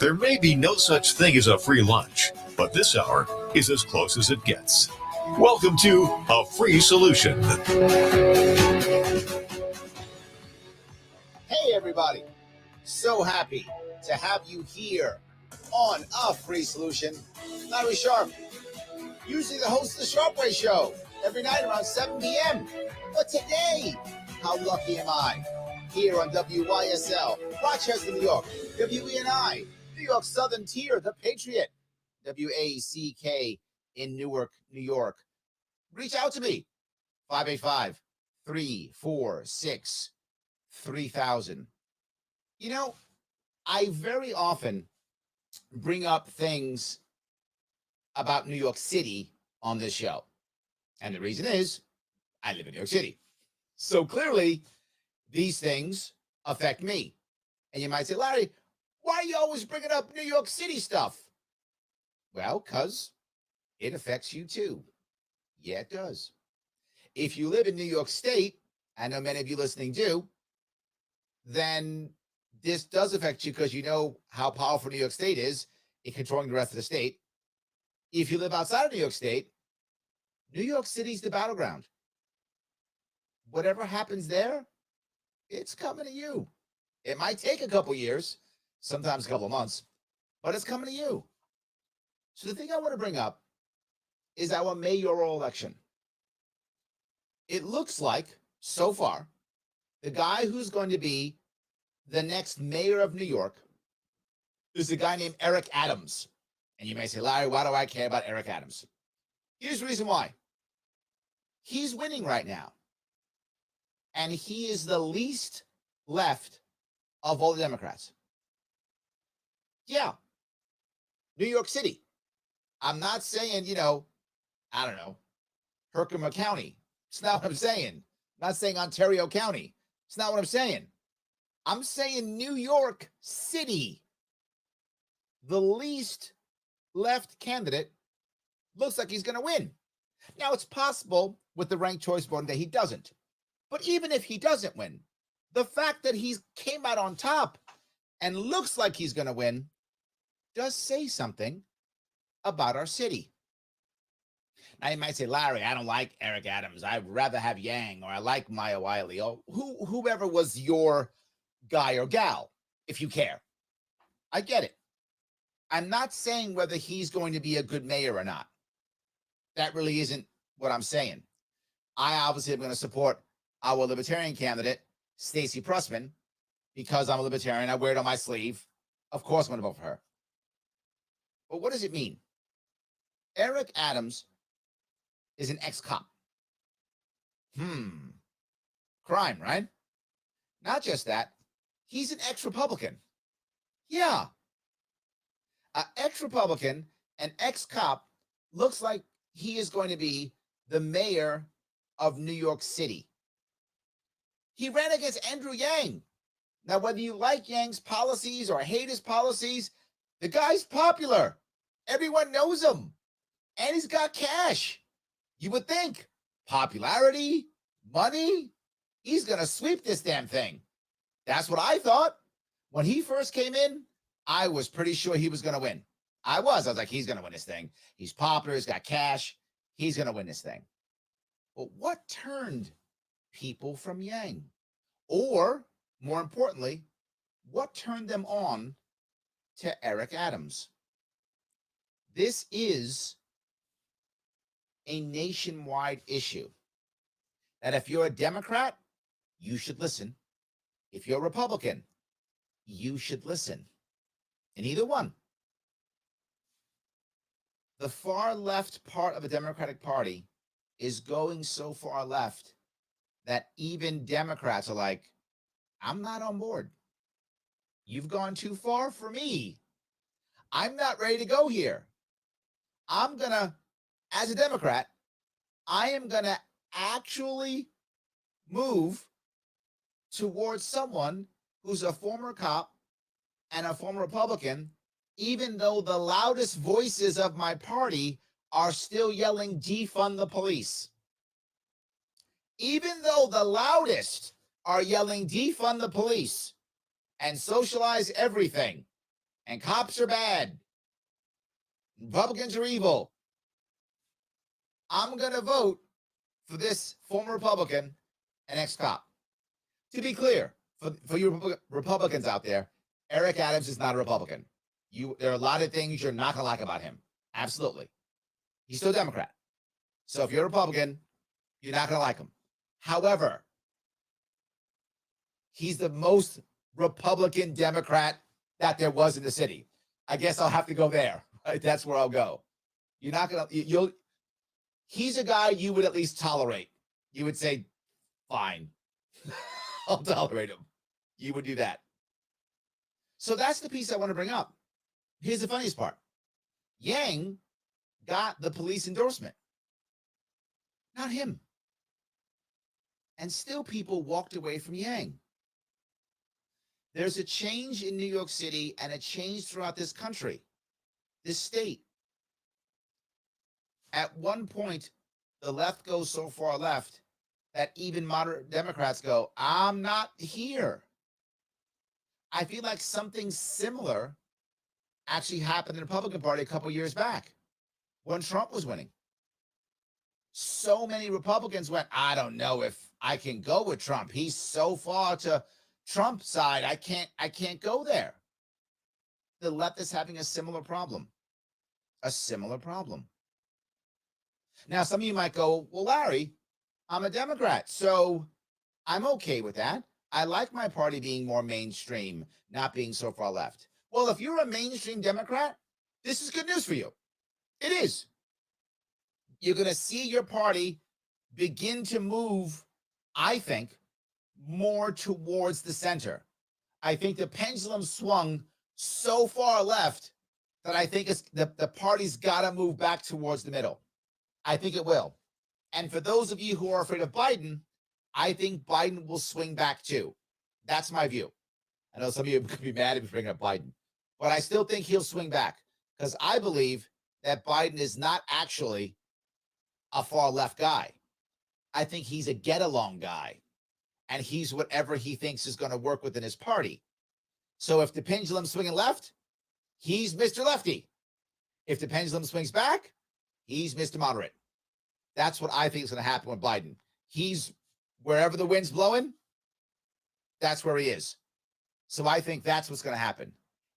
There may be no such thing as a free lunch, but this hour is as close as it gets. Welcome to A Free Solution. Hey, everybody. So happy to have you here on A Free Solution. Larry Sharp, usually the host of the Sharp Way Show, every night around 7 p.m. But today, how lucky am I? Here on WYSL, Rochester, New York, WENI, New York Southern Tier, The Patriot, WACK in Newark, New York. Reach out to me, 585-346-3000. You know, I very often bring up things about New York City on this show. And the reason is I live in New York City. So clearly, these things affect me. And you might say, Larry, why are you always bringing up New York City stuff? Well, because it affects you too. Yeah, it does. If you live in New York State, I know many of you listening do, then this does affect you because you know how powerful New York State is in controlling the rest of the state. If you live outside of New York State, New York City's the battleground. Whatever happens there, it's coming to you. It might take a couple years, sometimes a couple of months, but it's coming to you. So the thing I want to bring up is our mayoral election. It looks like, so far, the guy who's going to be the next mayor of New York is a guy named Eric Adams. And you may say, Larry, why do I care about Eric Adams? Here's the reason why. He's winning right now. And he is the least left of all the Democrats. Yeah. New York City. I'm not saying, I don't know, Herkimer County. It's not what I'm saying. I'm not saying Ontario County. It's not what I'm saying. I'm saying New York City. The least left candidate looks like he's going to win. Now, it's possible with the ranked choice voting that he doesn't. But even if he doesn't win, the fact that he came out on top and looks like he's going to win does say something about our city. Now, you might say, Larry, I don't like Eric Adams. I'd rather have Yang, or I like Maya Wiley, or whoever was your guy or gal, if you care. I get it. I'm not saying whether he's going to be a good mayor or not. That really isn't what I'm saying. I obviously am going to support our libertarian candidate, Stacey Pressman, because I'm a libertarian. I wear it on my sleeve. Of course I'm going to vote for her. But what does it mean? Eric Adams is an ex-cop. Crime, right? Not just that. He's an ex-Republican. Yeah. An ex-Republican, an ex-cop, looks like he is going to be the mayor of New York City. He ran against Andrew Yang. Now, whether you like Yang's policies or hate his policies, the guy's popular. Everyone knows him. And he's got cash. You would think popularity, money, he's going to sweep this damn thing. That's what I thought. When he first came in, I was pretty sure he was going to win. I was like, he's going to win this thing. He's popular. He's got cash. He's going to win this thing. But what turned people from Yang? Or, more importantly, what turned them on to Eric Adams? This is a nationwide issue that if you're a Democrat, you should listen. If you're a Republican, you should listen. In either one. The far left part of the Democratic Party is going so far left that even Democrats are like, I'm not on board. You've gone too far for me. I'm not ready to go here. I'm going to, as a Democrat, I am going to actually move towards someone who's a former cop and a former Republican, even though the loudest voices of my party are still yelling, defund the police. Even though the loudest are yelling, defund the police and socialize everything, and cops are bad. Republicans are evil. I'm going to vote for this former Republican and ex-cop. To be clear, for you Republicans out there, Eric Adams is not a Republican. There are a lot of things you're not going to like about him. Absolutely. He's still a Democrat. So if you're a Republican, you're not going to like him. However, he's the most Republican Democrat that there was in the city. I guess I'll have to go there. Right? That's where I'll go. You're not going to, he's a guy you would at least tolerate. You would say, fine, I'll tolerate him. You would do that. So that's the piece I want to bring up. Here's the funniest part. Yang got the police endorsement, not him. And still people walked away from Yang. There's a change in New York City and a change throughout this country, this state. At one point, the left goes so far left that even moderate Democrats go, I'm not here. I feel like something similar actually happened in the Republican Party a couple years back when Trump was winning. So many Republicans went, I don't know if I can go with Trump. He's so far to Trump's side. I can't go there. The left is having a similar problem. A similar problem. Now, some of you might go, well, Larry, I'm a Democrat, so I'm okay with that. I like my party being more mainstream, not being so far left. Well, if you're a mainstream Democrat, this is good news for you. It is. You're going to see your party begin to move, I think, more towards the center. I think the pendulum swung so far left that I think the party's got to move back towards the middle. I think it will. And for those of you who are afraid of Biden, I think Biden will swing back too. That's my view. I know some of you could be mad if you bring up Biden, but I still think he'll swing back because I believe that Biden is not actually a far left guy. I think he's a get along guy, and he's whatever he thinks is going to work within his party. So if the pendulum's swinging left, he's Mr. Lefty. If the pendulum swings back, he's Mr. Moderate. That's what I think is going to happen with Biden. He's wherever the wind's blowing, that's where he is. So I think that's what's going to happen.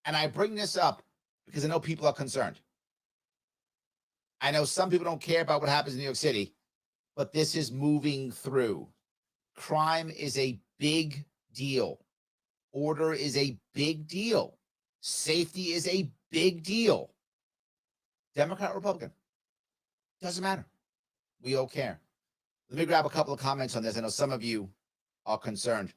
And I bring this up because I know people are concerned. I know some people don't care about what happens in New York City, but this is moving through. Crime is a big deal. Order is a big deal. Safety is a big deal. Democrat, Republican, doesn't matter. We all care. Let me grab a couple of comments on this. I know some of you are concerned.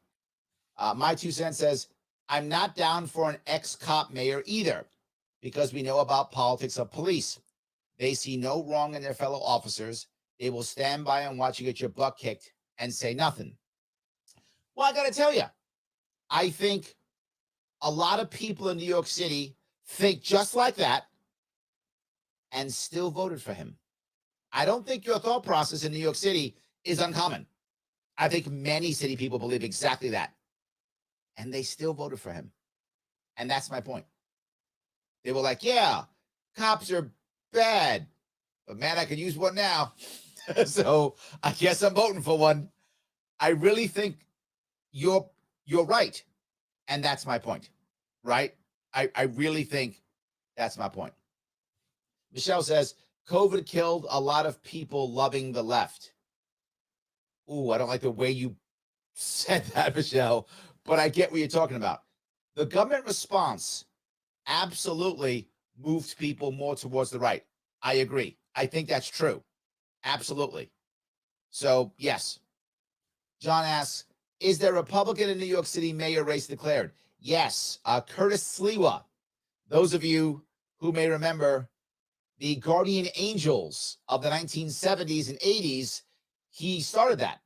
My 2 cents says, I'm not down for an ex-cop mayor either, because we know about politics of police. They see no wrong in their fellow officers. They will stand by and watch you get your butt kicked and say nothing. Well, I got to tell you, I think a lot of people in New York City think just like that and still voted for him. I don't think your thought process in New York City is uncommon. I think many city people believe exactly that. And they still voted for him. And that's my point. They were like, yeah, cops are bad, but man, I could use one now. So I guess I'm voting for one. I really think you're right. And that's my point, right? I really think that's my point. Michelle says, COVID killed a lot of people loving the left. Ooh, I don't like the way you said that, Michelle, but I get what you're talking about. The government response absolutely moved people more towards the right. I agree. I think that's true. Absolutely. So, yes. John asks, is there a Republican in New York City mayor race declared? Yes. Curtis Sliwa. Those of you who may remember the Guardian Angels of the 1970s and 80s, he started that.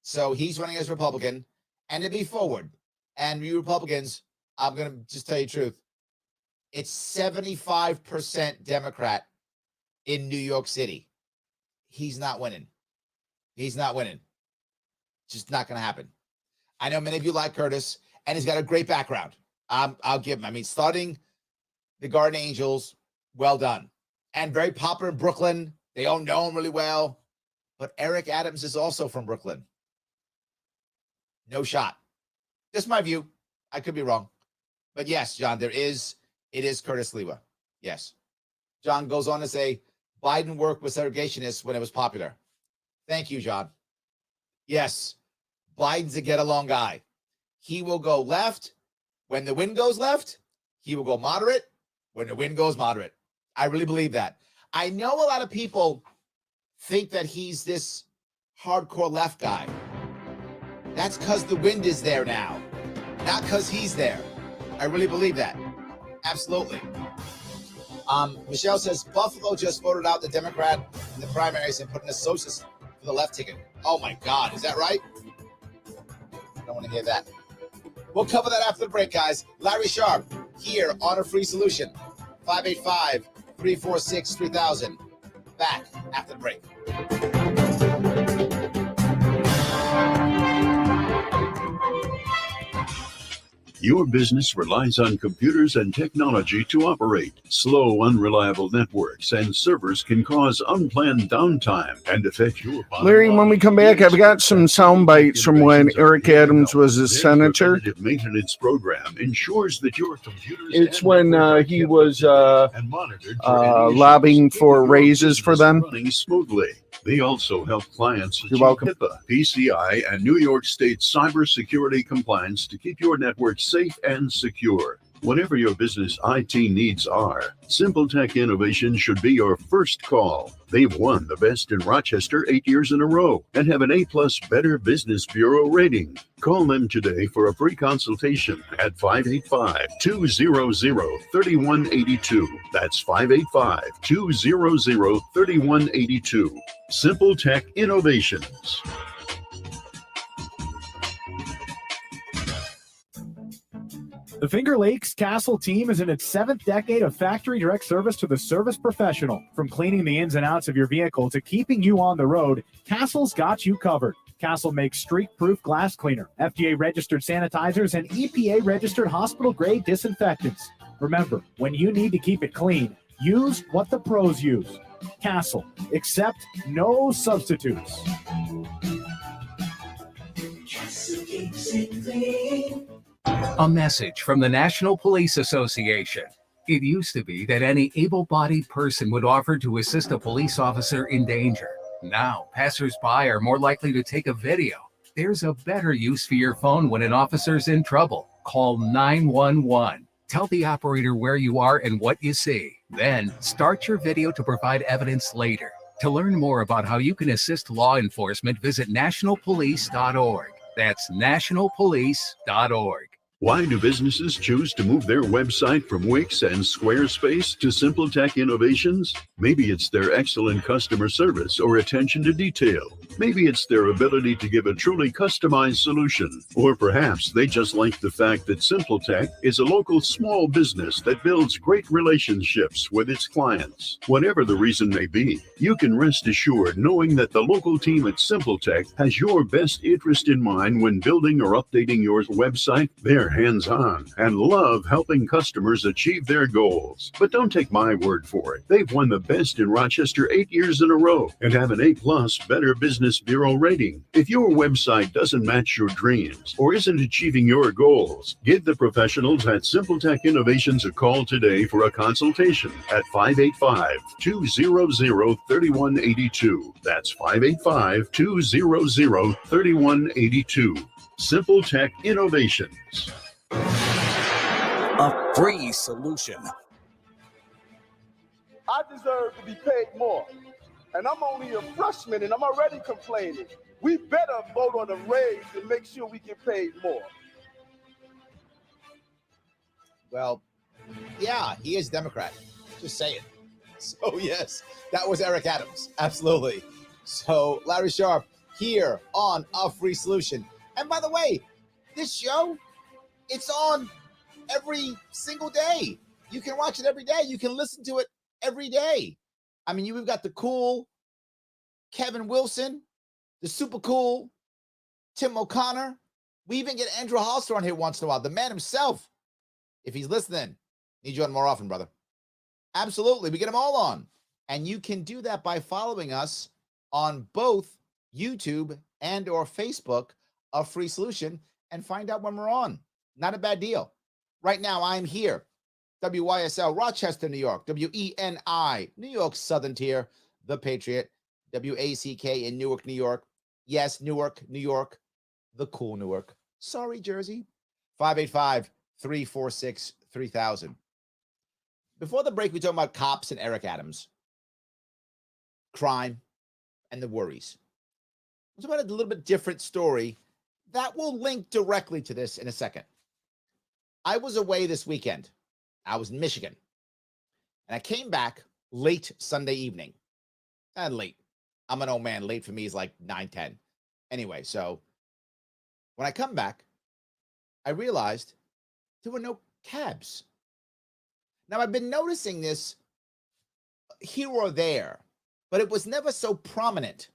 So he's running as Republican. And to be forward, and you Republicans, I'm going to just tell you the truth. It's 75% Democrat in New York City. He's not winning. He's not winning. Just not going to happen. I know many of you like Curtis, and he's got a great background. I'll give him. I mean, starting the Garden Angels, well done. And very popular in Brooklyn. They all know him really well. But Eric Adams is also from Brooklyn. No shot. Just my view. I could be wrong. But yes, John, it is Curtis Lewa. Yes. John goes on to say, Biden worked with segregationists when it was popular. Thank you, John. Yes, Biden's a get-along guy. He will go left when the wind goes left. He will go moderate when the wind goes moderate. I really believe that. I know a lot of people think that he's this hardcore left guy. That's because the wind is there now, not because he's there. I really believe that. Absolutely. Michelle says, Buffalo just voted out the Democrat in the primaries and put in a socialist for the left ticket. Oh, my God. Is that right? I don't want to hear that. We'll cover that after the break, guys. Larry Sharp here on A Free Solution. 585-346-3000. Back after the break. Your business relies on computers and technology to operate. Slow, unreliable networks and servers can cause unplanned downtime and affect your bottom Larry, line. when we come back, I've got some sound bites from when Eric Adams was a This senator. preventative maintenance program ensures that your computers It's and when network he can was be detected and monitored for any issues, lobbying for keeping your raises for business them. running smoothly. They also help clients achieve welcome. HIPAA, PCI, and New York State cybersecurity compliance to keep your network safe and secure. Whatever your business IT needs are, Simple Tech Innovation should be your first call. They've won the Best in Rochester 8 years in a row and have an A+ Better Business Bureau rating. Call them today for a free consultation at 585-200-3182. That's 585-200-3182. Simple Tech Innovations. The Finger Lakes Castle team is in its 7th decade of factory direct service to the service professional. From cleaning the ins and outs of your vehicle to keeping you on the road, Castle's got you covered. Castle makes streak-proof glass cleaner, FDA-registered sanitizers, and EPA-registered hospital-grade disinfectants. Remember, when you need to keep it clean, use what the pros use. Castle. Accept no substitutes. Castle keeps it clean. A message from the National Police Association. It used to be that any able-bodied person would offer to assist a police officer in danger. Now, passers-by are more likely to take a video. There's a better use for your phone when an officer's in trouble. Call 911. Tell the operator where you are and what you see. Then, start your video to provide evidence later. To learn more about how you can assist law enforcement, visit nationalpolice.org. That's nationalpolice.org. Why do businesses choose to move their website from Wix and Squarespace to Simple Tech Innovations? Maybe it's their excellent customer service or attention to detail. Maybe it's their ability to give a truly customized solution. Or perhaps they just like the fact that Simple Tech is a local small business that builds great relationships with its clients. Whatever the reason may be, you can rest assured knowing that the local team at Simple Tech has your best interest in mind when building or updating your website. They're hands-on and love helping customers achieve their goals. But don't take my word for it. They've won the Best in Rochester 8 years in a row and have an A+ Better Business Bureau rating. If your website doesn't match your dreams or isn't achieving your goals, give the professionals at Simple Tech Innovations a call today for a consultation at 585-200-3182. That's 585-200-3182. Simple Tech Innovations. A free solution. I deserve to be paid more. And I'm only a freshman and I'm already complaining. We better vote on a raise and make sure we get paid more. Well, yeah, he is Democrat. Just say it. So, yes, that was Eric Adams. Absolutely. So, Larry Sharp here on A Free Solution. And by the way, this show, it's on every single day. You can watch it every day. You can listen to it every day. I mean, we've got the cool Kevin Wilson, the super cool Tim O'Connor. We even get Andrew Hollister on here once in a while, the man himself, if he's listening. Need you on more often, brother. Absolutely. We get them all on. And you can do that by following us on both YouTube and or Facebook, A Free Solution, and find out when we're on. Not a bad deal. Right now, I'm here. WYSL, Rochester, New York. WENI, New York Southern Tier, The Patriot. WACK in Newark, New York. Yes, Newark, New York. The cool Newark. Sorry, Jersey. 585-346-3000. Before the break, we talked about cops and Eric Adams, crime, and the worries. Let's talk about a little bit different story that will link directly to this in a second. I was away this weekend. I was in Michigan, and I came back late Sunday evening. And late. I'm an old man. Late for me is like 9:10. Anyway, so when I come back, I realized there were no cabs. Now, I've been noticing this here or there, but it was never so prominent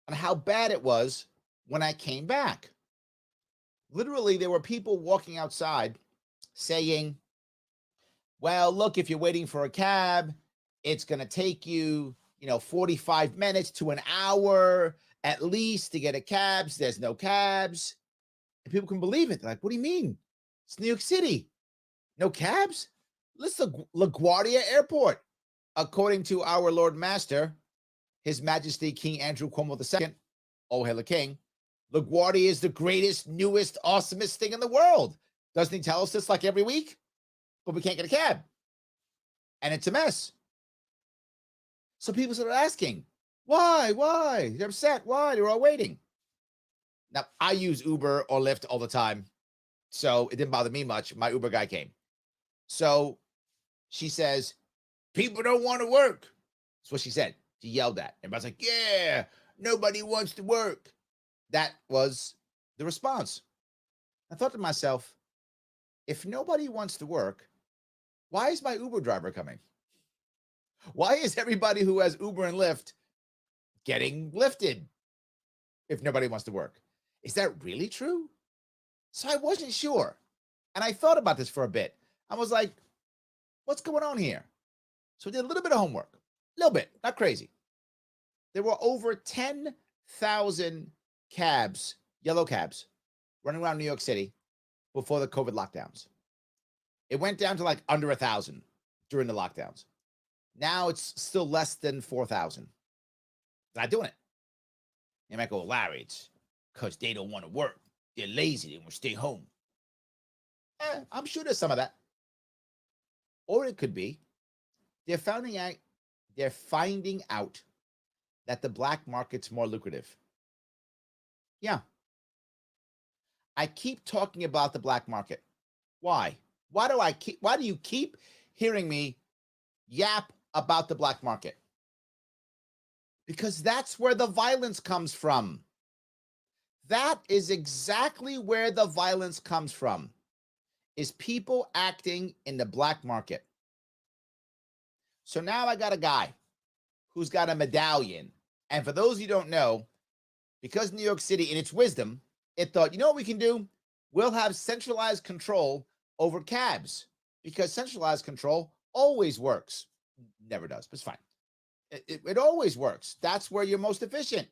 on how bad it was when I came back. Literally, there were people walking outside saying, well, look, if you're waiting for a cab, it's going to take you, 45 minutes to an hour at least to get a cab. There's no cabs. And people can believe it. They're like, what do you mean? It's New York City. No cabs? Listen, LaGuardia Airport. According to our Lord Master, His Majesty King Andrew Cuomo II, oh, hail the king, LaGuardia is the greatest, newest, awesomest thing in the world. Doesn't he tell us this like every week? But we can't get a cab. And it's a mess. So people started asking, why? They're upset. Why? They're all waiting. Now, I use Uber or Lyft all the time, so it didn't bother me much. My Uber guy came. So she says, people don't want to work. That's what she said. She yelled at. Everybody's like, yeah, nobody wants to work. That was the response. I thought to myself, if nobody wants to work, why is my Uber driver coming? Why is everybody who has Uber and Lyft getting lifted if nobody wants to work? Is that really true? So I wasn't sure. And I thought about this for a bit. I was like, what's going on here? So I did a little bit of homework. A little bit, not crazy. There were over 10,000 cabs, yellow cabs, running around New York City before the COVID lockdowns. It went down to like under 1,000 during the lockdowns. Now it's still less than 4,000. Not doing it. You might go, Larry, it's because they don't want to work. They're lazy. They want to stay home. I'm sure there's some of that. Or it could be they're finding out that the black market's more lucrative. Yeah. I keep talking about the black market. Why? Why do you keep hearing me yap about the black market? Because that's where the violence comes from. That is exactly where the violence comes from, is people acting in the black market. So now I got a guy who's got a medallion. And for those who don't know, because New York City, in its wisdom, it thought, you know what we can do? We'll have centralized control over cabs, because centralized control always works. Never does, but it's fine. It always works. That's where you're most efficient.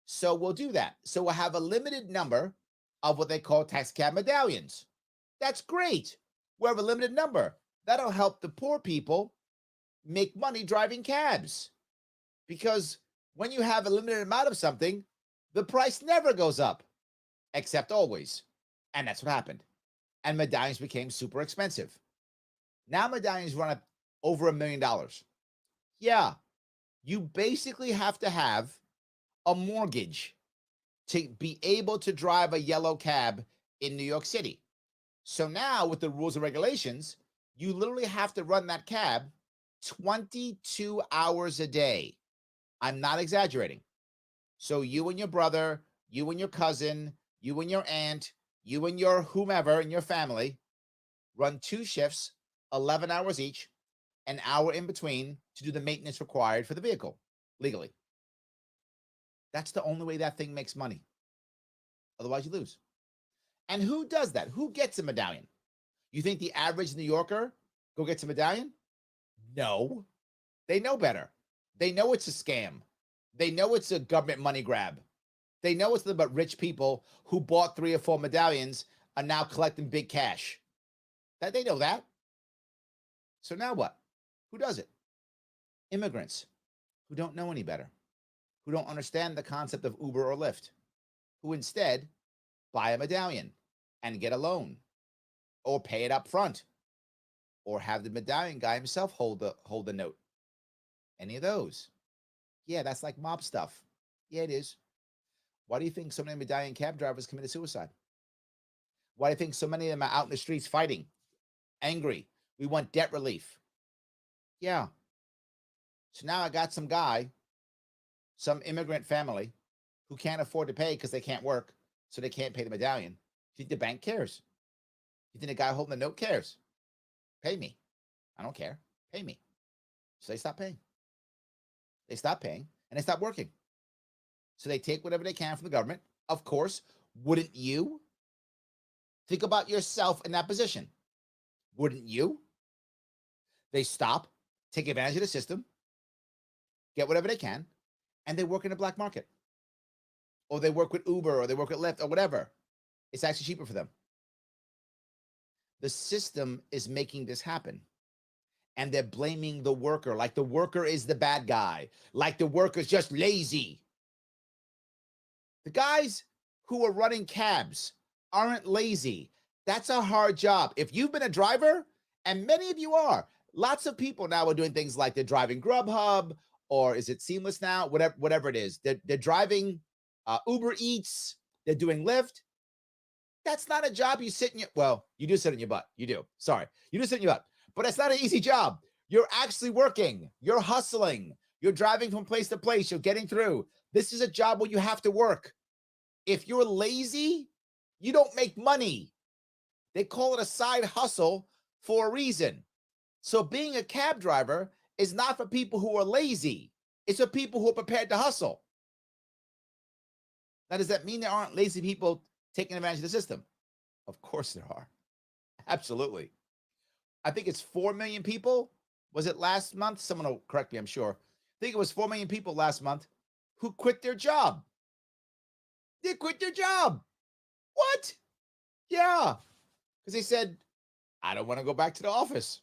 So we'll do that. So we'll have a limited number of what they call taxi cab medallions. That's great. We have a limited number. That'll help the poor people make money driving cabs. Because when you have a limited amount of something, the price never goes up, except always. And that's what happened. And medallions became super expensive. Now medallions run up over $1 million. Yeah, you basically have to have a mortgage to be able to drive a yellow cab in New York City. So now with the rules and regulations, you literally have to run that cab 22 hours a day. I'm not exaggerating. So you and your brother, you and your cousin, you and your aunt, you and your whomever in your family run 2 shifts, 11 hours each, an hour in between to do the maintenance required for the vehicle legally. That's the only way that thing makes money. Otherwise, you lose. And who does that? Who gets a medallion? You think the average New Yorker go get some medallion? No. They know better. They know it's a scam. They know it's a government money grab. They know it's about rich people who bought 3 or 4 medallions are now collecting big cash. That they know that. So now what? Who does it? Immigrants who don't know any better, who don't understand the concept of Uber or Lyft, who instead buy a medallion and get a loan or pay it up front or have the medallion guy himself hold the note. Any of those. Yeah, that's like mob stuff. Yeah, it is. Why do you think so many medallion cab drivers committed suicide? Why do you think so many of them are out in the streets fighting, angry? We want debt relief. Yeah. So now I got some guy, some immigrant family who can't afford to pay because they can't work, so they can't pay the medallion. You think the bank cares? You think the guy holding the note cares? Pay me. I don't care. Pay me. So they stop paying. They stop paying and they stop working. So they take whatever they can from the government. Of course, wouldn't you? Think about yourself in that position. Wouldn't you? They stop, take advantage of the system, get whatever they can, and they work in the black market. Or they work with Uber or they work at Lyft or whatever. It's actually cheaper for them. The system is making this happen. And they're blaming the worker, like the worker is the bad guy, like the worker's just lazy. The guys who are running cabs aren't lazy. That's a hard job. If you've been a driver, and many of you are, lots of people now are doing things like they're driving Grubhub, or is it Seamless now? Whatever it is. They're driving Uber Eats. They're doing Lyft. That's not a job you sit in your, well, you do sit in your butt. You do. Sorry. You do sit in your butt. But it's not an easy job. You're actually working. You're hustling. You're driving from place to place. You're getting through. This is a job where you have to work. If you're lazy, you don't make money. They call it a side hustle for a reason. So being a cab driver is not for people who are lazy. It's for people who are prepared to hustle. Now, does that mean there aren't lazy people taking advantage of the system? Of course there are. Absolutely. I think it's 4 million people. Was it last month? Someone will correct me, I'm sure. I think it was 4 million people last month who quit their job. They quit their job. What? Yeah. Because they said, I don't want to go back to the office.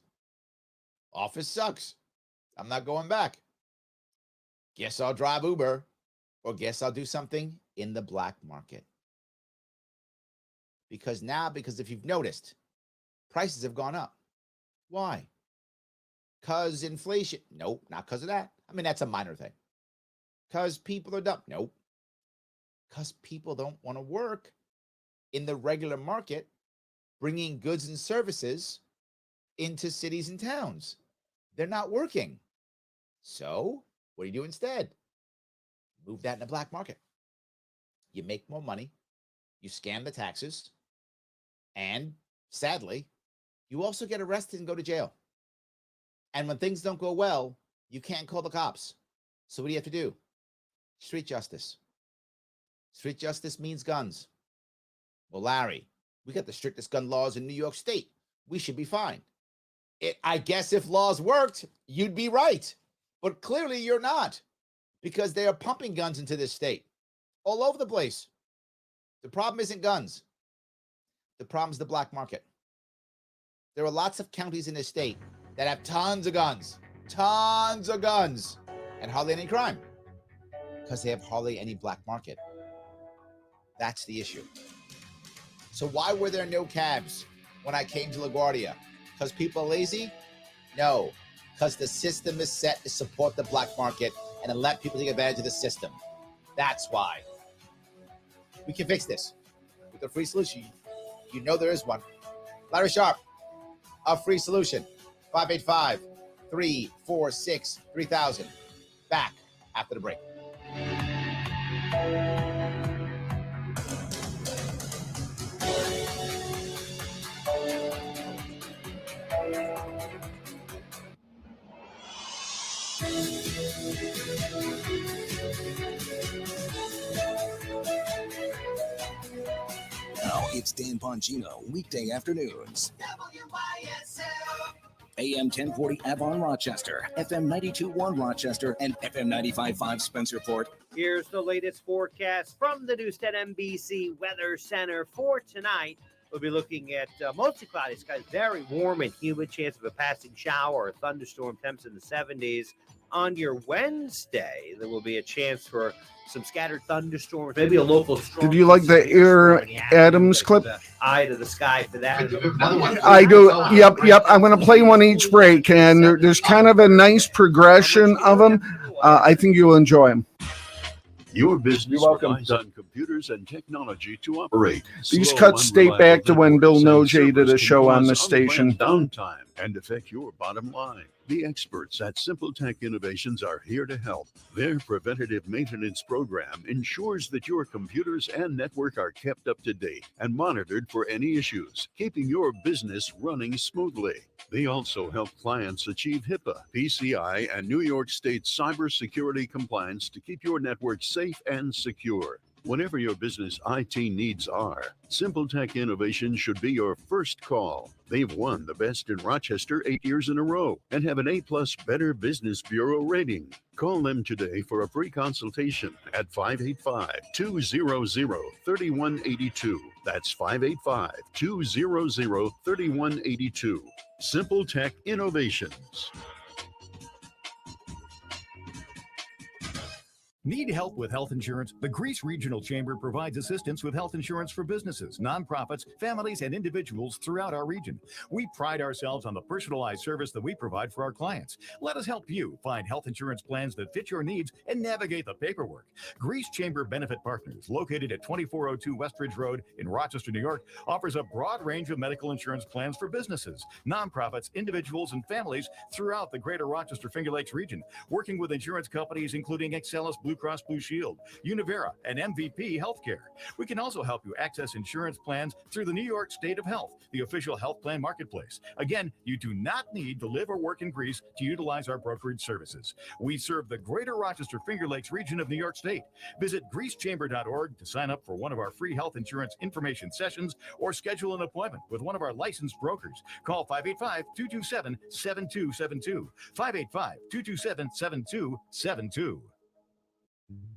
Office sucks. I'm not going back. Guess I'll drive Uber, or guess I'll do something in the black market. Because if you've noticed, prices have gone up. Why? Because inflation. Nope, not because of that. I mean, that's a minor thing. Because people are dumb. Nope. Because people don't want to work in the regular market, bringing goods and services into cities and towns. They're not working. So what do you do instead? Move that in the black market. You make more money. You scam the taxes. And sadly, you also get arrested and go to jail. And when things don't go well, you can't call the cops. So what do you have to do? Street justice. Street justice means guns. Well, Larry, we got the strictest gun laws in New York State. We should be fine. I guess if laws worked, you'd be right. But clearly you're not, because they are pumping guns into this state all over the place. The problem isn't guns. The problem is the black market. There are lots of counties in this state that have tons of guns, and hardly any crime because they have hardly any black market. That's the issue. So why were there no cabs when I came to LaGuardia? Because people are lazy? No, because the system is set to support the black market and to let people take advantage of the system. That's why. We can fix this with a free solution. You know there is one. Larry Sharp, a free solution. 585-346-3000. Back after the break. Now it's Dan Bongino, weekday afternoons. WYSL. AM 1040 Avon Rochester, FM 92.1 Rochester, and FM 95.5 Spencerport. Here's the latest forecast from the Newstead NBC Weather Center for tonight. We'll be looking at mostly cloudy skies, very warm and humid, chance of a passing shower or thunderstorm, temps in the 70s. On your Wednesday, there will be a chance for some scattered thunderstorms, maybe a local storm. Did you like the Air Adams clip? Eye to the sky for that. I do. Yep. I'm going to play one each break, and there's kind of a nice progression of them. I think you'll enjoy them. Your business relies on computers and technology to operate. These Slow, cuts date back to when Bill unreliable Noje did a servers show can on the cause station. unplanned downtime and affect your bottom line. The experts at Simple Tech Innovations are here to help. Their preventative maintenance program ensures that your computers and network are kept up to date and monitored for any issues, keeping your business running smoothly. They also help clients achieve HIPAA, PCI, and New York State cybersecurity compliance to keep your network safe and secure. Whatever your business IT needs are, Simple Tech Innovations should be your first call. They've won the Best in Rochester 8 years in a row and have an A+ Better Business Bureau rating. Call them today for a free consultation at 585-200-3182. That's 585-200-3182. Simple Tech Innovations. Need help with health insurance? The Greece Regional Chamber provides assistance with health insurance for businesses, nonprofits, families, and individuals throughout our region. We pride ourselves on the personalized service that we provide for our clients. Let us help you find health insurance plans that fit your needs and navigate the paperwork. Greece Chamber Benefit Partners, located at 2402 Westridge Road in Rochester, New York, offers a broad range of medical insurance plans for businesses, nonprofits, individuals, and families throughout the greater Rochester Finger Lakes region, working with insurance companies including Excellus Blue Cross Blue Shield, Univera, and MVP Healthcare. We can also help you access insurance plans through the New York State of Health, the official health plan marketplace. Again, you do not need to live or work in Greece to utilize our brokerage services. We serve the greater Rochester Finger Lakes region of New York State. Visit greecechamber.org to sign up for one of our free health insurance information sessions or schedule an appointment with one of our licensed brokers. Call 585-227-7272. 585-227-7272.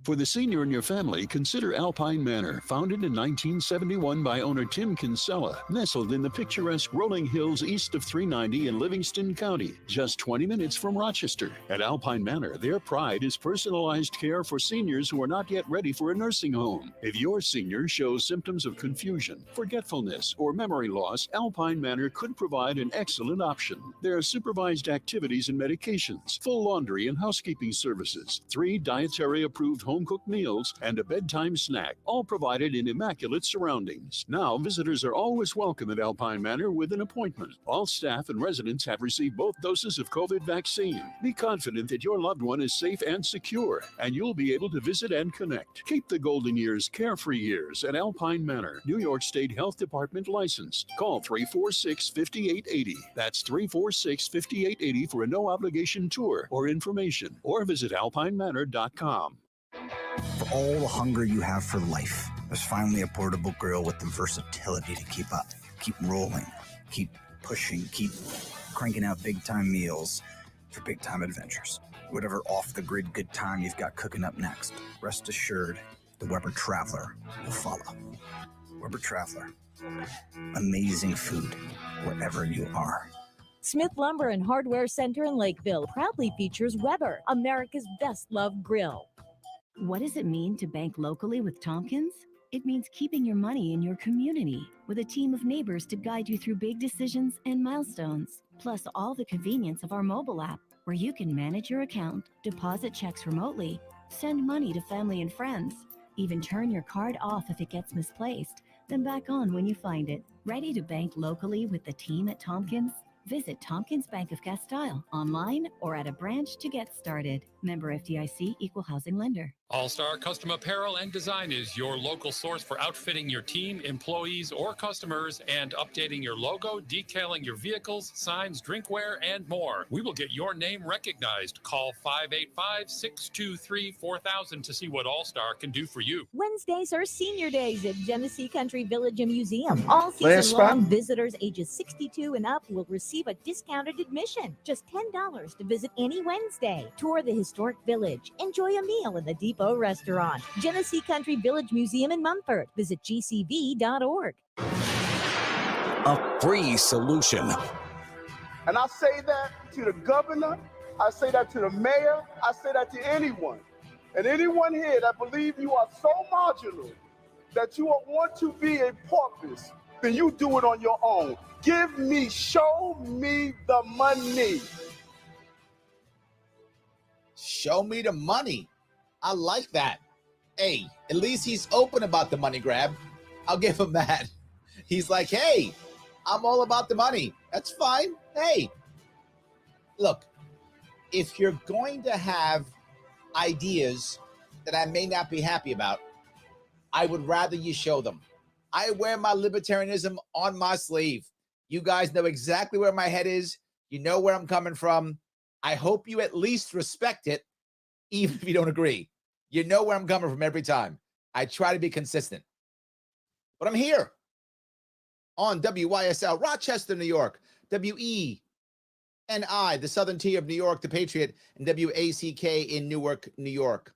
For the senior in your family, consider Alpine Manor, founded in 1971 by owner Tim Kinsella, nestled in the picturesque rolling hills east of 390 in Livingston County, just 20 minutes from Rochester. At Alpine Manor, their pride is personalized care for seniors who are not yet ready for a nursing home. If your senior shows symptoms of confusion, forgetfulness, or memory loss, Alpine Manor could provide an excellent option. There are supervised activities and medications, full laundry and housekeeping services, 3 dietary approved home-cooked meals, and a bedtime snack, all provided in immaculate surroundings. Now, visitors are always welcome at Alpine Manor with an appointment. All staff and residents have received both doses of COVID vaccine. Be confident that your loved one is safe and secure, and you'll be able to visit and connect. Keep the golden years carefree years at Alpine Manor, New York State Health Department licensed. Call 346-5880. That's 346-5880 for a no-obligation tour or information, or visit alpinemanor.com. For all the hunger you have for life, there's finally a portable grill with the versatility to keep up, keep rolling, keep pushing, keep cranking out big-time meals for big-time adventures. Whatever off-the-grid good time you've got cooking up next, rest assured the Weber Traveler will follow. Weber Traveler. Amazing food wherever you are. Smith Lumber and Hardware Center in Lakeville proudly features Weber, America's best-loved grill. What does it mean to bank locally with Tompkins? It means keeping your money in your community with a team of neighbors to guide you through big decisions and milestones, plus all the convenience of our mobile app where you can manage your account, deposit checks remotely, send money to family and friends, even turn your card off if it gets misplaced, then back on when you find it. Ready to bank locally with the team at Tompkins? Visit Tompkins Bank of Castile online or at a branch to get started. Member FDIC, Equal Housing Lender. All-Star Custom Apparel and Design is your local source for outfitting your team, employees, or customers and updating your logo, decaling your vehicles, signs, drinkware, and more. We will get your name recognized. Call 585-623-4000 to see what All-Star can do for you. Wednesdays are senior days at Genesee Country Village and Museum. All Last season long, spot. visitors ages 62 and up will receive a discounted admission. Just $10 to visit any Wednesday. Tour the historic village. Enjoy a meal in the Depot Restaurant. Genesee Country Village Museum in Mumford. Visit gcv.org. A free solution. And I say that to the governor, I say that to the mayor, I say that to anyone. And anyone here that believe you are so marginal that you want to be a porpoise, then you do it on your own. Show me the money. Show me the money. I like that. Hey, at least he's open about the money grab. I'll give him that. He's like, hey, I'm all about the money. That's fine. Hey, look, if you're going to have ideas that I may not be happy about, I would rather you show them. I wear my libertarianism on my sleeve. You guys know exactly where my head is. You know where I'm coming from. I hope you at least respect it, even if you don't agree. You know where I'm coming from every time. I try to be consistent. But I'm here on WYSL, Rochester, New York, WENI, the Southern Tier of New York, the Patriot, and WACK in Newark, New York.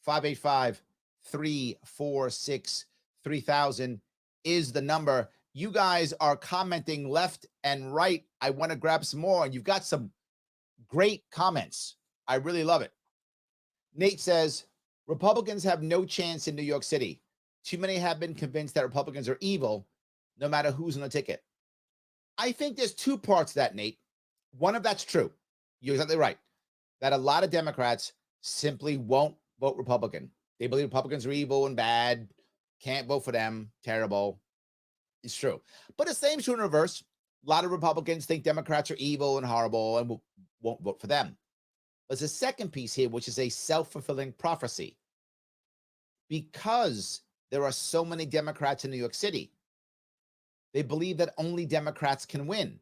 585-346-3000 is the number. You guys are commenting left and right. I want to grab some more, and you've got some great comments. I really love it. Nate says, Republicans have no chance in New York City. Too many have been convinced that Republicans are evil, no matter who's on the ticket. I think there's two parts to that, Nate. One of that's true. You're exactly right. That a lot of Democrats simply won't vote Republican. They believe Republicans are evil and bad, can't vote for them, terrible. It's true. But the same is true in reverse. A lot of Republicans think Democrats are evil and horrible and won't vote for them. There's a second piece here, which is a self-fulfilling prophecy. Because there are so many Democrats in New York City, they believe that only Democrats can win.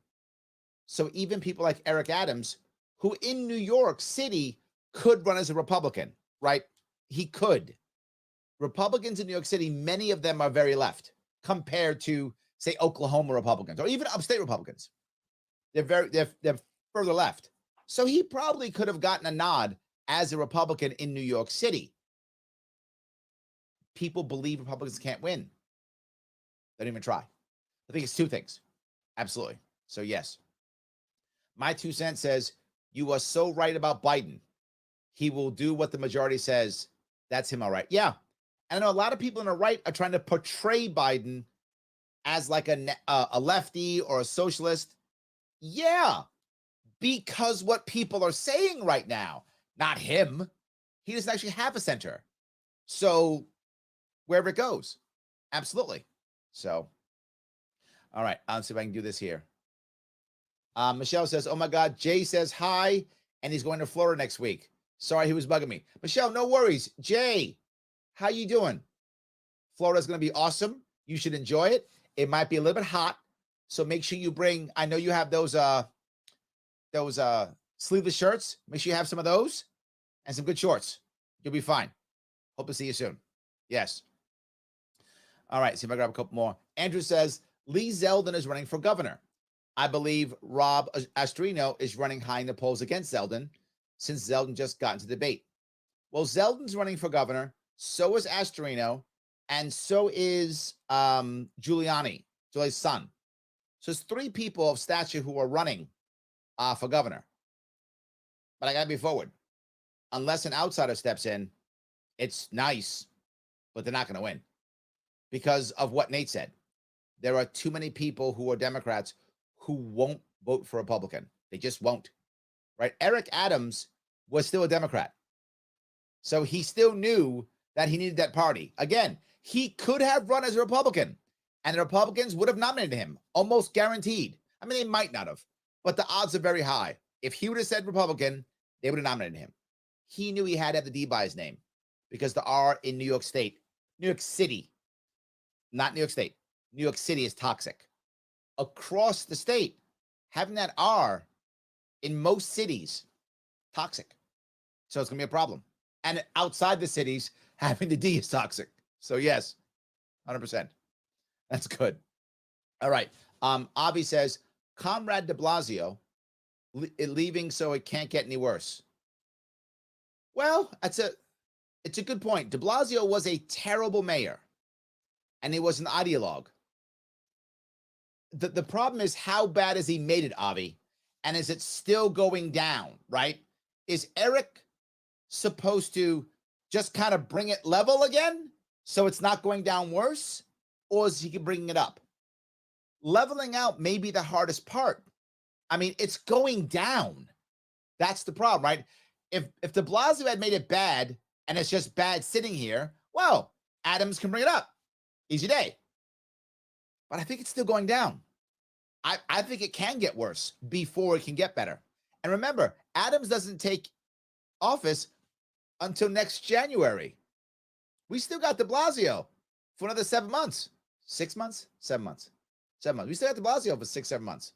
So even people like Eric Adams, who in New York City could run as a Republican, right? He could. Republicans in New York City, many of them are very left compared to, say, Oklahoma Republicans or even upstate Republicans. They're further left. So he probably could have gotten a nod as a Republican in New York City. People believe Republicans can't win. Don't even try. I think it's two things. Absolutely. So yes. My 2 cents says, you are so right about Biden. He will do what the majority says. That's him, all right. Yeah. And I know a lot of people on the right are trying to portray Biden as like a lefty or a socialist. Yeah. Because what people are saying right now, not him. He doesn't actually have a center. So wherever it goes. Absolutely. So, all right. I'll see if I can do this here. Michelle says, oh my God, Jay says hi, and he's going to Florida next week. Sorry, he was bugging me. Michelle, no worries. Jay, how you doing? Florida's going to be awesome. You should enjoy it. It might be a little bit hot, so make sure you bring, I know you have those sleeveless shirts. Make sure you have some of those and some good shorts. You'll be fine. Hope to see you soon. Yes. All right, see if I grab a couple more. Andrew says, Lee Zeldin is running for governor. I believe Rob Astorino is running high in the polls against Zeldin since Zeldin just got into debate. Well, Zeldin's running for governor. So is Astorino. And so is Giuliani's son. So it's 3 people of stature who are running for governor. But I got to be forward. Unless an outsider steps in, it's nice, but they're not going to win. Because of what Nate said. There are too many people who are Democrats who won't vote for Republican. They just won't, right? Eric Adams was still a Democrat. So he still knew that he needed that party. Again, he could have run as a Republican, and the Republicans would have nominated him, almost guaranteed. I mean, they might not have, but the odds are very high. If he would have said Republican, they would have nominated him. He knew he had to have the D by his name. because the R in New York State, New York City, not New York State, New York City is toxic. Across the state, having that R in most cities, toxic. So it's going to be a problem. And outside the cities, having the D is toxic. So yes, 100%. That's good. All right. Avi says, Comrade de Blasio leaving so it can't get any worse. Well, it's a good point. De Blasio was a terrible mayor, and he was an ideologue. The problem is, how bad has he made it, Avi? And is it still going down, right? Is Eric supposed to just kind of bring it level again so it's not going down worse? Or is he bringing it up? Leveling out may be the hardest part. I mean, it's going down. That's the problem, right? If de Blasio had made it bad and it's just bad sitting here, well, Adams can bring it up. Easy day. But I think it's still going down. I think it can get worse before it can get better. And remember, Adams doesn't take office until next January. We still got de Blasio for another 7 months. 6 months? 7 months. 7 months. We still got de Blasio for 6-7 months.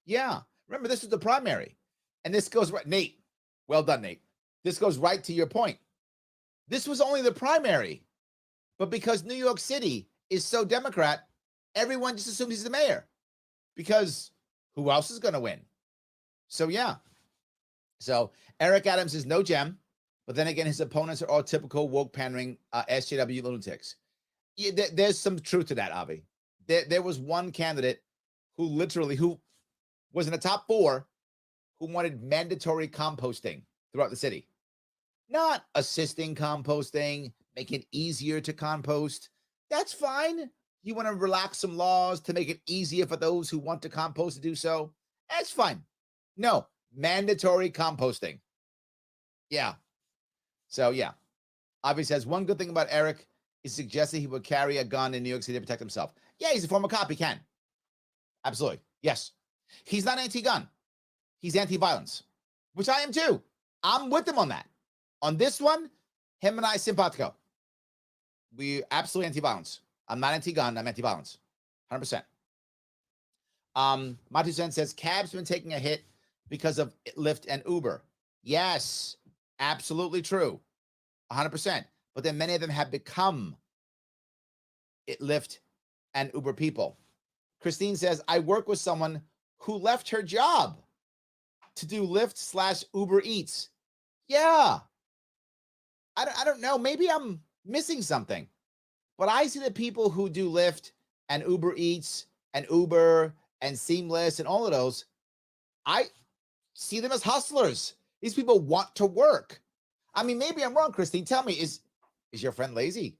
Yeah. Remember, this was the primary. And this goes right. Nate, well done, Nate. This goes right to your point. This was only the primary. But because New York City is so Democrat, everyone just assumes he's the mayor. Because who else is going to win? So, yeah. So, Eric Adams is no gem. But then again, his opponents are all typical woke pandering SJW lunatics. Yeah, there's some truth to that, Avi. There was one candidate who was in the top 4 who wanted mandatory composting throughout the city. Not assisting composting, make it easier to compost. That's fine. You want to relax some laws to make it easier for those who want to compost to do so. That's fine. No, mandatory composting. Yeah. So, yeah. Avi says, one good thing about Eric is suggesting he would carry a gun in New York City to protect himself. Yeah, he's a former cop. He can. Absolutely. Yes. He's not anti-gun. He's anti-violence, which I am too. I'm with him on that. On this one, him and I simpatico. We absolutely anti-violence. I'm not anti-gun. I'm anti-violence. 100%. Matusen says, Cabs been taking a hit because of Lyft and Uber. Yes, absolutely true. 100%. But then many of them have become Lyft and Uber people. Christine says, I work with someone who left her job to do Lyft/Uber Eats. Yeah. I don't know. Maybe I'm missing something. But I see the people who do Lyft and Uber Eats and Uber and Seamless and all of those, I see them as hustlers. These people want to work. I mean, maybe I'm wrong, Christine. Tell me, is your friend lazy?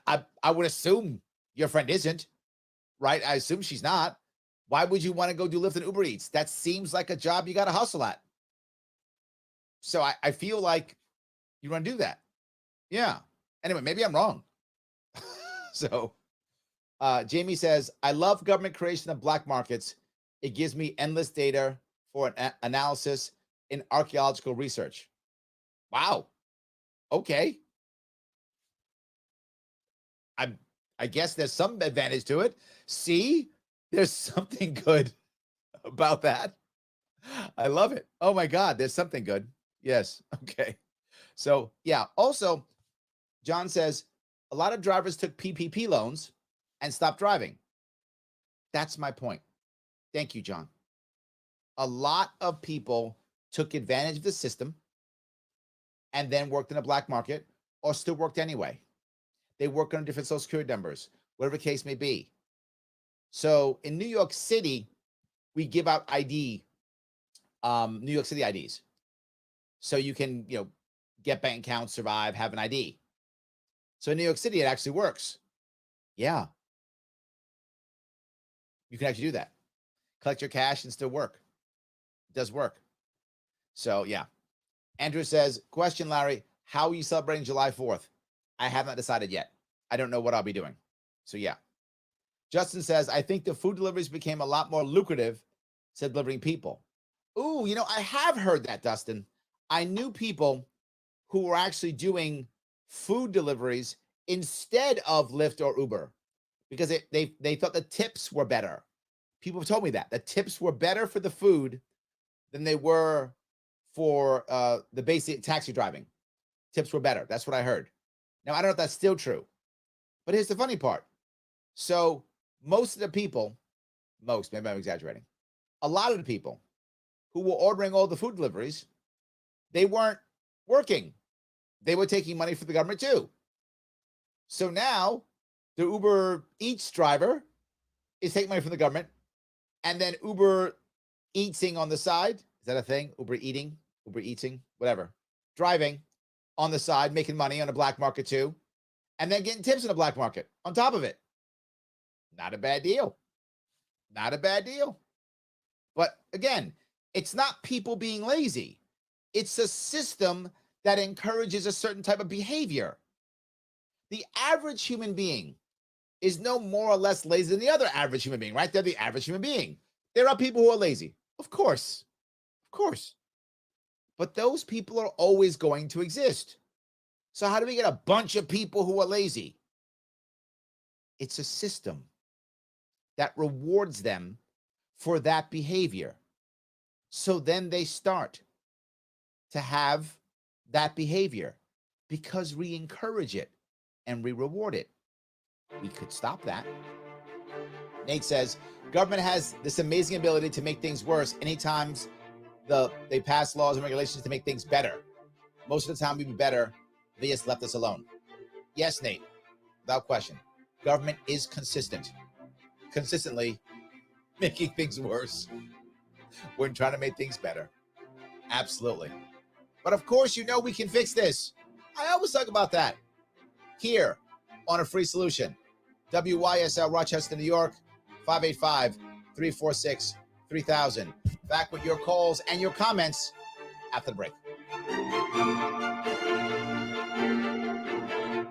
I would assume your friend isn't, right? I assume she's not. Why would you want to go do Lyft and Uber Eats? That seems like a job you got to hustle at. So I feel like you want to do that. Yeah. Anyway, maybe I'm wrong. So Jamie says, I love government creation of black markets. It gives me endless data for an analysis in archaeological research. Wow. Okay. I guess there's some advantage to it. See, there's something good about that. I love it. Oh my God, there's something good. Yes. Okay. So yeah. Also, John says, a lot of drivers took PPP loans and stopped driving. That's my point. Thank you, John. A lot of people took advantage of the system and then worked in a black market or still worked anyway. They work on different social security numbers, whatever the case may be. So in New York City, we give out ID, New York City IDs. So you can, get bank accounts, survive, have an ID. So in New York City, it actually works. Yeah. You can actually do that. Collect your cash and still work. It does work. So, yeah. Andrew says, question, Larry, how are you celebrating July 4th? I have not decided yet. I don't know what I'll be doing. So, yeah. Justin says, I think the food deliveries became a lot more lucrative than delivering people. Ooh, I have heard that, Dustin. I knew people who were actually doing food deliveries instead of Lyft or Uber because they thought the tips were better. People have told me that the tips were better for the food than they were for the basic taxi driving. Tips were better. That's what I heard. Now, I don't know if that's still true, but here's the funny part. So most of the people, maybe I'm exaggerating, a lot of the people who were ordering all the food deliveries, they weren't working. They were taking money from the government too. So now the Uber Eats driver is taking money from the government, and then Uber Eatsing on the side. Is that a thing? Uber Eating, Uber Eating, whatever. Driving on the side, making money on the black market too, and then getting tips in the black market on top of it. Not a bad deal. Not a bad deal. But again, it's not people being lazy. It's a system that encourages a certain type of behavior. The average human being is no more or less lazy than the other average human being, right? They're the average human being. There are people who are lazy. Of course. Of course. But those people are always going to exist. So how do we get a bunch of people who are lazy? It's a system that rewards them for that behavior. So then they start to have that behavior because we encourage it and we reward it. We could stop that. Nate says, government has this amazing ability to make things worse anytime they pass laws and regulations to make things better. Most of the time we'd be better. They just left us alone. Yes, Nate, without question. Government is consistently making things worse when trying to make things better. Absolutely. But of course, we can fix this. I always talk about that here on A Free Solution. WYSL Rochester, New York, 585-346-3000. Back with your calls and your comments after the break.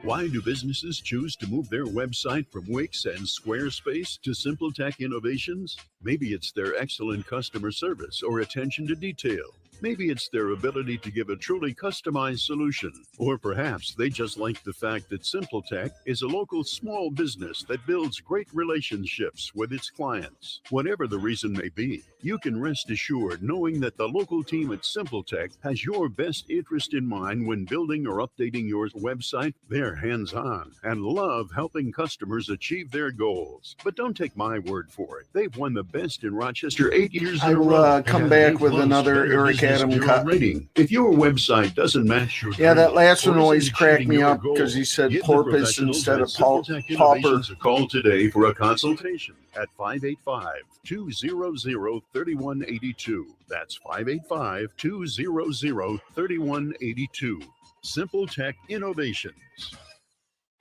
Why do businesses choose to move their website from Wix and Squarespace to SimpleTech Innovations? Maybe it's their excellent customer service or attention to detail. Maybe it's their ability to give a truly customized solution. Or perhaps they just like the fact that SimpleTech is a local small business that builds great relationships with its clients. Whatever the reason may be, you can rest assured knowing that the local team at SimpleTech has your best interest in mind when building or updating your website. They're hands-on and love helping customers achieve their goals. But don't take my word for it. They've won the best in Rochester 8 years in a row. I'll come back with another Eric Adam cut. Rating. If your website doesn't match your that last one or always isn't cracked achieving me your up goals, because he said give the porpoise professionals instead at of SimpleTech pauper. Innovations a call today for a consultation at 585-200-3182. That's 585-200-3182. SimpleTech Innovations.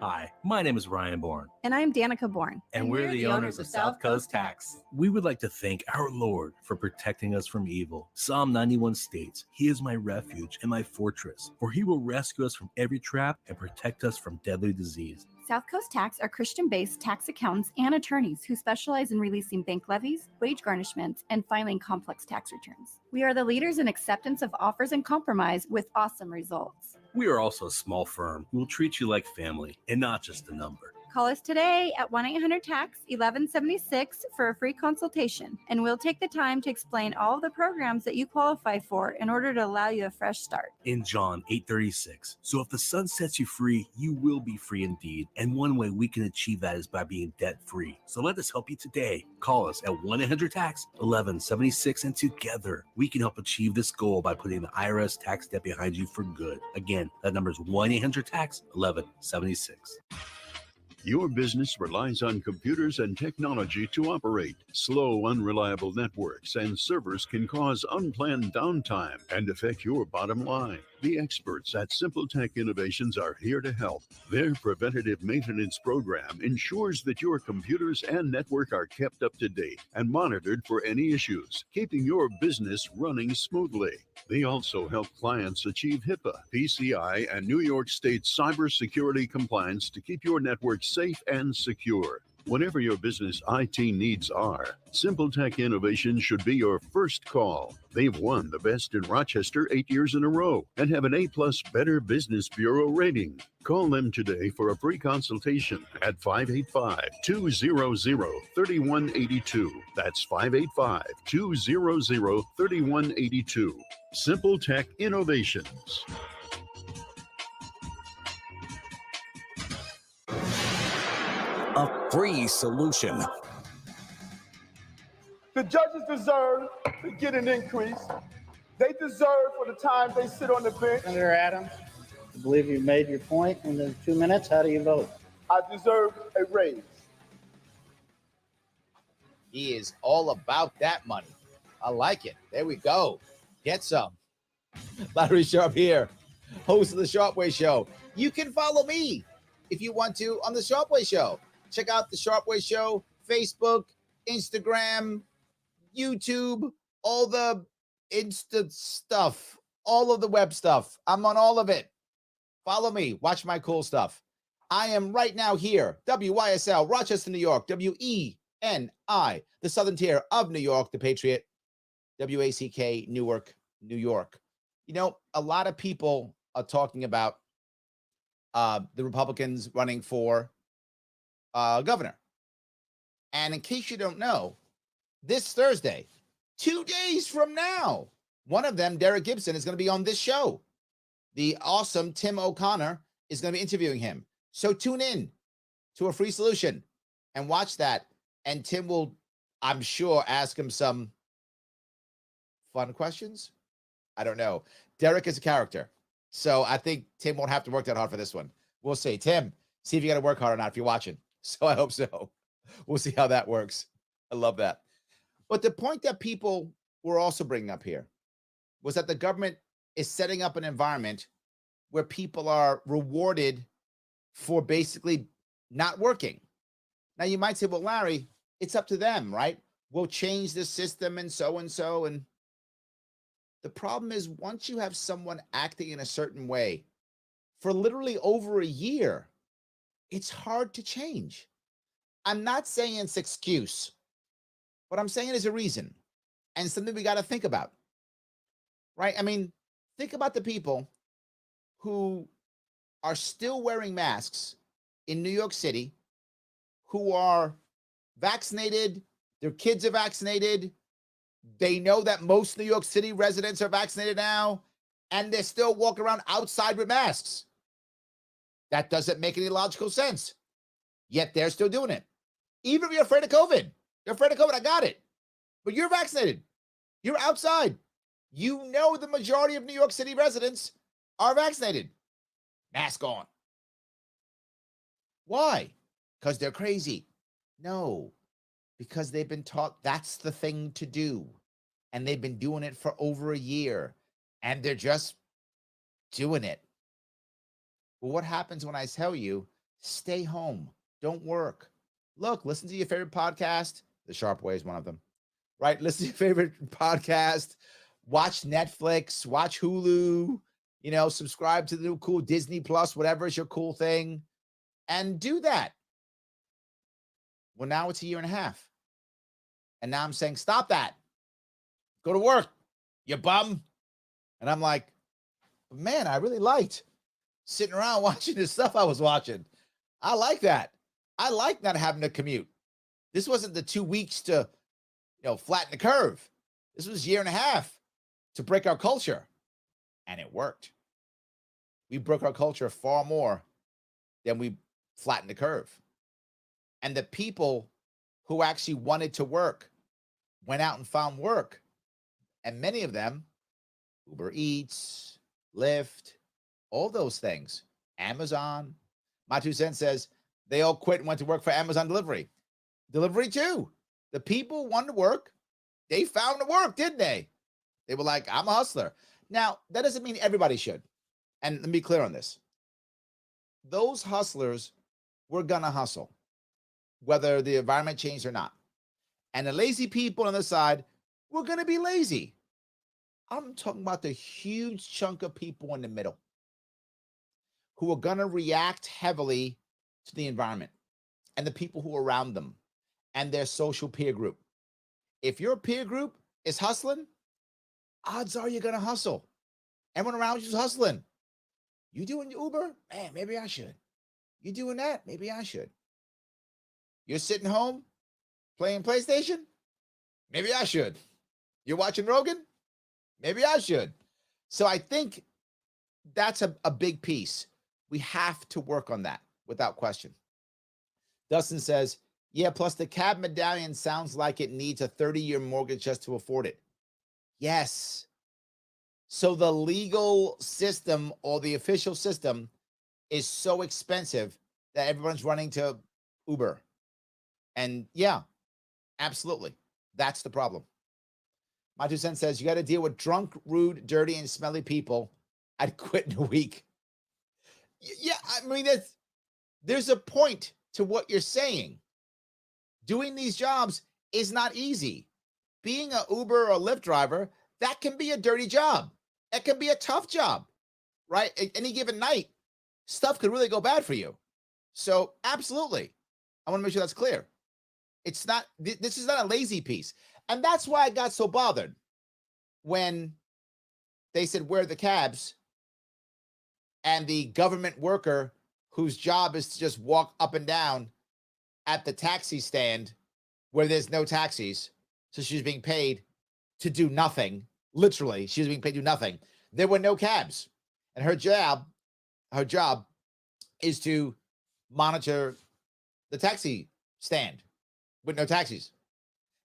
Hi, my name is Ryan Bourne. And I'm Danica Bourne. And we're the owners of South Coast Tax. We would like to thank our Lord for protecting us from evil. Psalm 91 states, He is my refuge and my fortress, for He will rescue us from every trap and protect us from deadly disease. South Coast Tax are Christian-based tax accountants and attorneys who specialize in releasing bank levies, wage garnishments, and filing complex tax returns. We are the leaders in acceptance of offers and compromise with awesome results. We are also a small firm who will treat you like family and not just a number. Call us today at 1-800-TAX-1176 for a free consultation, and we'll take the time to explain all of the programs that you qualify for in order to allow you a fresh start. In John 8:36, so if the Son sets you free, you will be free indeed. And one way we can achieve that is by being debt-free. So let us help you today. Call us at 1-800-TAX-1176, and together we can help achieve this goal by putting the IRS tax debt behind you for good. Again, that number is 1-800-TAX-1176. Your business relies on computers and technology to operate. Slow, unreliable networks and servers can cause unplanned downtime and affect your bottom line. The experts at SimpleTech Innovations are here to help. Their preventative maintenance program ensures that your computers and network are kept up to date and monitored for any issues, keeping your business running smoothly. They also help clients achieve HIPAA, PCI, and New York State cybersecurity compliance to keep your network safe and secure. Whatever your business IT needs are, Simple Tech Innovation should be your first call. They've won the best in Rochester 8 years in a row and have an A+ Better Business Bureau rating. Call them today for a free consultation at 585-200-3182. That's 585-200-3182. Simple Tech Innovations. A free solution. The judges deserve to get an increase. They deserve for the time they sit on the bench. Senator Adams, I believe you made your point in the 2 minutes. How do you vote? I deserve a raise. He is all about that money. I like it. There we go. Get some. Larry Sharp here, host of the Sharpway Show. You can follow me if you want to on the Sharpway Show. Check out the Sharpway Show, Facebook, Instagram, YouTube, all the Insta stuff, all of the web stuff. I'm on all of it. Follow me. Watch my cool stuff. I am right now here, WYSL, Rochester, New York, WENI, the Southern Tier of New York, the Patriot, WACK, Newark, New York. You know, a lot of people are talking about the Republicans running for governor. And in case you don't know, this Thursday, 2 days from now, one of them, Derek Gibson, is going to be on this show. The awesome Tim O'Connor is going to be interviewing him. So tune in to A Free Solution and watch that. And Tim will, I'm sure, ask him some fun questions. I don't know. Derek is a character. So I think Tim won't have to work that hard for this one. We'll see. Tim, see if you got to work hard or not if you're watching. So I hope so. We'll see how that works. I love that. But the point that people were also bringing up here was that the government is setting up an environment where people are rewarded for basically not working. Now, you might say, well, Larry, it's up to them, right? We'll change the system and so and so. And the problem is, once you have someone acting in a certain way for literally over a year, it's hard to change. I'm not saying it's excuse. What I'm saying is a reason and something we got to think about, right? I mean, think about the people who are still wearing masks in New York City, who are vaccinated, their kids are vaccinated. They know that most New York City residents are vaccinated now, and they're still walking around outside with masks. That doesn't make any logical sense. Yet they're still doing it. Even if you're afraid of COVID, I got it. But you're vaccinated. You're outside. You know the majority of New York City residents are vaccinated. Mask on. Why? Because they're crazy. No, because they've been taught that's the thing to do. And they've been doing it for over a year. And they're just doing it. Well, what happens when I tell you, stay home, don't work? Look, listen to your favorite podcast. The Sharp Way is one of them, right? Listen to your favorite podcast. Watch Netflix, watch Hulu, you know, subscribe to the new cool Disney Plus, whatever is your cool thing, and do that. Well, now it's a year and a half. And now I'm saying, stop that. Go to work, you bum. And I'm like, man, I really liked sitting around watching the stuff I was watching. I like that. I like not having to commute. This wasn't the 2 weeks to, flatten the curve. This was a year and a half to break our culture. And it worked. We broke our culture far more than we flattened the curve. And the people who actually wanted to work went out and found work. And many of them, Uber Eats, Lyft, all those things, Amazon. My 2 cents says they all quit and went to work for Amazon delivery. Delivery too. The people wanted to work. They found the work, didn't they? They were like, I'm a hustler. Now, that doesn't mean everybody should. And let me be clear on this. Those hustlers were going to hustle, whether the environment changed or not. And the lazy people on the side were going to be lazy. I'm talking about the huge chunk of people in the middle who are going to react heavily to the environment. and the people who are around them and their social peer group. If your peer group is hustling, odds are you're going to hustle. Everyone around you is hustling. You doing Uber? Man, maybe I should. You doing that? Maybe I should. You're sitting home playing PlayStation? Maybe I should. You're watching Rogan? Maybe I should. So I think that's a big piece. We have to work on that without question. Dustin says, yeah, plus the cab medallion sounds like it needs a 30-year mortgage just to afford it. Yes. So the legal system or the official system is so expensive that everyone's running to Uber. And yeah, absolutely. That's the problem. My 2 cents says, you got to deal with drunk, rude, dirty, and smelly people. I'd quit in a week. Yeah, I mean, there's a point to what you're saying. Doing these jobs is not easy. Being an Uber or Lyft driver, that can be a dirty job. That can be a tough job, right? At any given night, stuff could really go bad for you. So absolutely. I want to make sure that's clear. It's not, this is not a lazy piece. And that's why I got so bothered when they said, where are the cabs? And the government worker whose job is to just walk up and down at the taxi stand where there's no taxis. So she's being paid to do nothing. Literally, she was being paid to do nothing. There were no cabs. And her job is to monitor the taxi stand with no taxis.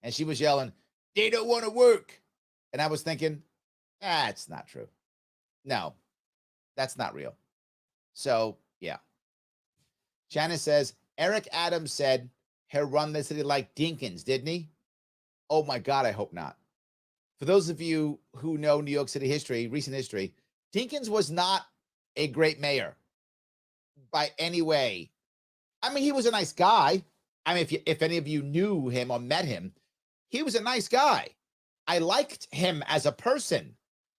And she was yelling, they don't want to work. And I was thinking, it's not true. No, that's not real. So, yeah. Shannon says, Eric Adams said he'll run the city like Dinkins, didn't he? Oh, my God, I hope not. For those of you who know New York City history, recent history, Dinkins was not a great mayor by any way. I mean, he was a nice guy. I mean, if any of you knew him or met him, he was a nice guy. I liked him as a person,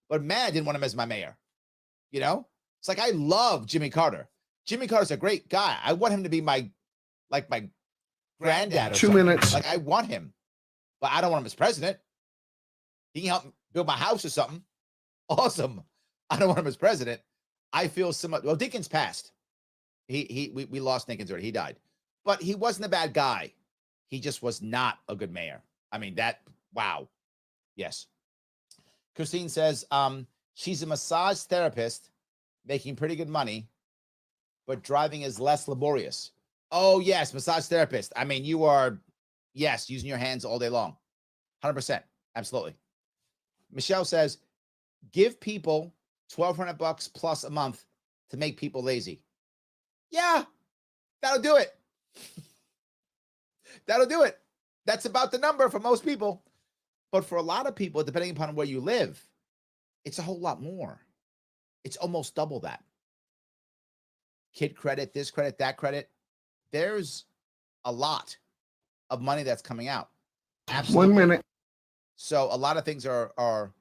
but man, I didn't want him as my mayor. You know, it's like I love Jimmy Carter. Jimmy Carter's a great guy. I want him to be my granddad. Or 2 something. minutes. Like I want him, but I don't want him as president. He can help me build my house or something. Awesome. I don't want him as president. I feel similar. Well, Dinkins passed. We lost Dinkins already. He died, but he wasn't a bad guy. He just was not a good mayor. I mean, wow. Yes. Christine says, she's a massage therapist making pretty good money, but driving is less laborious. Oh, yes, massage therapist. I mean, you are, yes, using your hands all day long. 100%. Absolutely. Michelle says, give people $1,200 plus a month to make people lazy. Yeah, that'll do it. That'll do it. That's about the number for most people. But for a lot of people, depending upon where you live, it's a whole lot more. It's almost double that. Kid credit, this credit, that credit. There's a lot of money that's coming out. Absolutely. 1 minute. So a lot of things are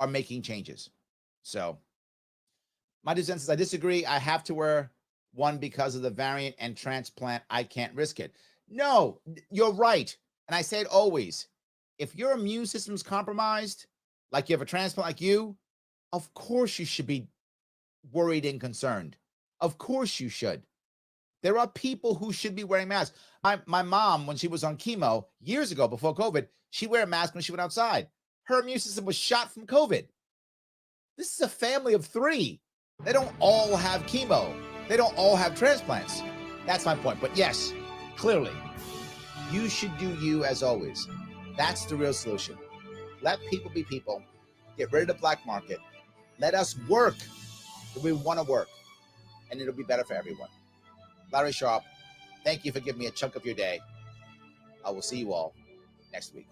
making changes. So my 2 cents is I disagree. I have to wear one because of the variant and transplant. I can't risk it. No, you're right. And I say it always. If your immune system's compromised, like you have a transplant like you, of course you should be worried and concerned. Of course you should. There are people who should be wearing masks. My mom, when she was on chemo years ago before COVID, she wore a mask when she went outside. Her immune system was shot from COVID. This is a family of 3. They don't all have chemo. They don't all have transplants. That's my point. But yes, clearly, you should do you as always. That's the real solution. Let people be people. Get rid of the black market. Let us work the way we want to work. And it'll be better for everyone. Larry Sharp, thank you for giving me a chunk of your day. I will see you all next week.